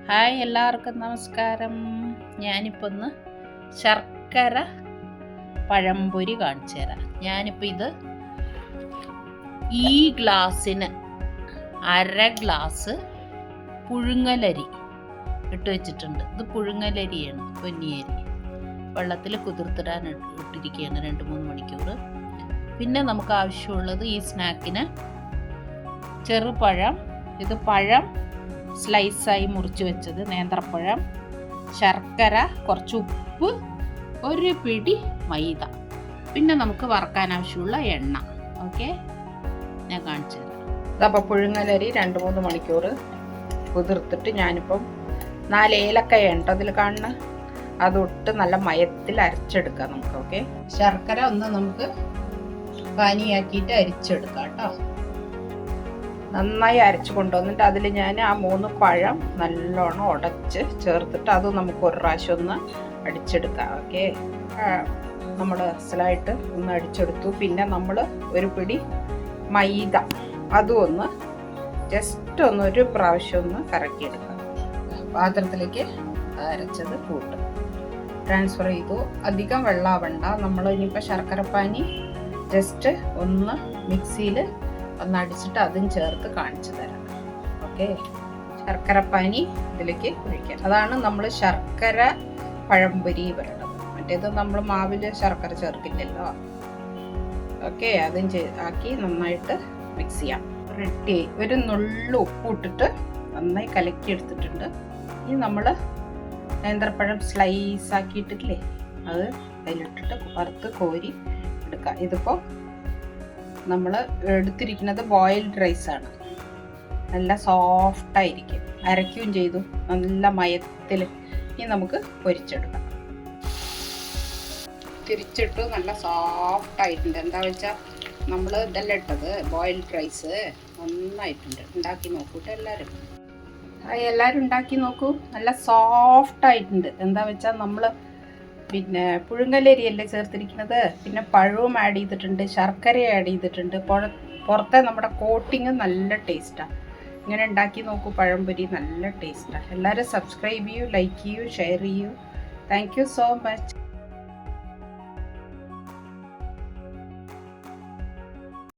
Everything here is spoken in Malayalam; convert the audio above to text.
ഹായ്, എല്ലാവർക്കും നമസ്കാരം. ഞാനിപ്പോൾ ഒന്ന് ശർക്കര പഴംപൊരി കാണിച്ചു തരാം. ഞാനിപ്പോൾ ഇത് ഈ ഗ്ലാസ്സിന് അര ഗ്ലാസ് പുഴുങ്ങലരി ഇട്ട് വെച്ചിട്ടുണ്ട്. ഇത് പുഴുങ്ങലരിയാണ്, പൊന്നിയരി. വെള്ളത്തിൽ കുതിർത്തിടാൻ ഇട്ടിരിക്കുകയാണ് 2-3 മണിക്കൂർ. പിന്നെ നമുക്ക് ആവശ്യമുള്ളത് ഈ സ്നാക്കിന് ചെറുപഴം, ഇത് പഴം സ്ലൈസായി മുറിച്ച് വെച്ചത്, നേന്ത്രപ്പഴം, ശർക്കര, കുറച്ച് ഉപ്പ്, ഒരു പിടി മൈദ, പിന്നെ നമുക്ക് വറക്കാൻ ആവശ്യമുള്ള എണ്ണ. ഓക്കെ, ഞാൻ കാണിച്ചു തരാം. ഇതപ്പോൾ പുഴുങ്ങലരി 2-3 മണിക്കൂർ കുതിർത്തിട്ട് ഞാനിപ്പം 4 ഏലക്കായ ഉണ്ട് അതിൽ കാണുന്ന, അതൊട്ട് നല്ല മയത്തിൽ അരച്ചെടുക്കാം നമുക്ക്. ഓക്കെ, ശർക്കര ഒന്ന് നമുക്ക് പാനിയാക്കിയിട്ട് അരിച്ചെടുക്കാം കേട്ടോ. നന്നായി അരച്ച് കൊണ്ടുവന്നിട്ട് അതിൽ ഞാൻ ആ 3 പഴം നല്ലോണം ഉടച്ച് ചേർത്തിട്ട് അത് നമുക്ക് ഒരു പ്രാവശ്യം ഒന്ന് അടിച്ചെടുക്കാം. ഓക്കെ, നമ്മൾ അസലായിട്ട് ഒന്ന് അടിച്ചെടുത്തു. പിന്നെ നമ്മൾ ഒരു പിടി മൈദ അതും ഒന്ന് ജസ്റ്റ് ഒരു പ്രാവശ്യം ഒന്ന് കറക്കിയെടുക്കാം. പാത്രത്തിലേക്ക് അരച്ചത് കൂട്ട് ട്രാൻസ്ഫർ ചെയ്തു. അധികം വെള്ളാവണ്ട. നമ്മൾ ഇനിയിപ്പോൾ ശർക്കരപ്പാനി ജസ്റ്റ് ഒന്ന് മിക്സിയിൽ ഒന്ന് അടിച്ചിട്ട് അതും ചേർത്ത് കാണിച്ചു തരാം. ഓക്കെ, ശർക്കരപ്പാനി ഇതിലേക്ക് ഒഴിക്കാം. അതാണ് നമ്മൾ ശർക്കര പഴംപൊരി പറയണത്. മറ്റേത് നമ്മൾ മാവിൽ ശർക്കര ചേർക്കില്ലല്ലോ. ഓക്കെ, അതും ആക്കി നന്നായിട്ട് മിക്സ് ചെയ്യാം. റെഡി. ഒരു നുള്ളു ഉപ്പ് ഇട്ടിട്ട് നന്നായി കലക്കി എടുത്തിട്ടുണ്ട്. ഇനി നമ്മൾ നേന്ത്രപ്പഴം സ്ലൈസ് ആക്കിയിട്ടില്ലേ, അത് അതിലിട്ടിട്ട് വറുത്ത് കോരി എടുക്കാം. ഇതിപ്പോൾ നമ്മൾ എടുത്തിരിക്കുന്നത് ബോയിൽഡ് റൈസാണ്. നല്ല സോഫ്റ്റായിരിക്കും. അരയ്ക്കുകയും ചെയ്തു നല്ല മയത്തിൽ. ഇനി നമുക്ക് പൊരിച്ചെടുക്കാം. തിരിച്ചിട്ടു. നല്ല സോഫ്റ്റായിട്ടുണ്ട്. എന്താ വെച്ചാൽ നമ്മൾ ഇതെല്ലാം ഇട്ടത് ബോയിൽഡ് റൈസ് നന്നായിട്ടുണ്ട്. ഉണ്ടാക്കി നോക്കൂട്ടോ എല്ലാവരും. എല്ലാവരും ഉണ്ടാക്കി നോക്കൂ. നല്ല സോഫ്റ്റായിട്ടുണ്ട്. എന്താ വെച്ചാൽ നമ്മൾ പിന്നെ പുഴുങ്ങലരിയല്ലേ ചേർത്തിരിക്കുന്നത്, പിന്നെ പഴവും ആഡ് ചെയ്തിട്ടുണ്ട്, ശർക്കര ആഡ് ചെയ്തിട്ടുണ്ട്. പുറത്തെ നമ്മുടെ കോട്ടിങ് നല്ല ടേസ്റ്റാണ്. ഇങ്ങനെ ഉണ്ടാക്കി നോക്കൂ. പഴംപൊരി നല്ല ടേസ്റ്റാണ്. എല്ലാവരും സബ്സ്ക്രൈബ് ചെയ്യൂ, ലൈക്ക് ചെയ്യൂ, ഷെയർ ചെയ്യൂ. Thank you so much.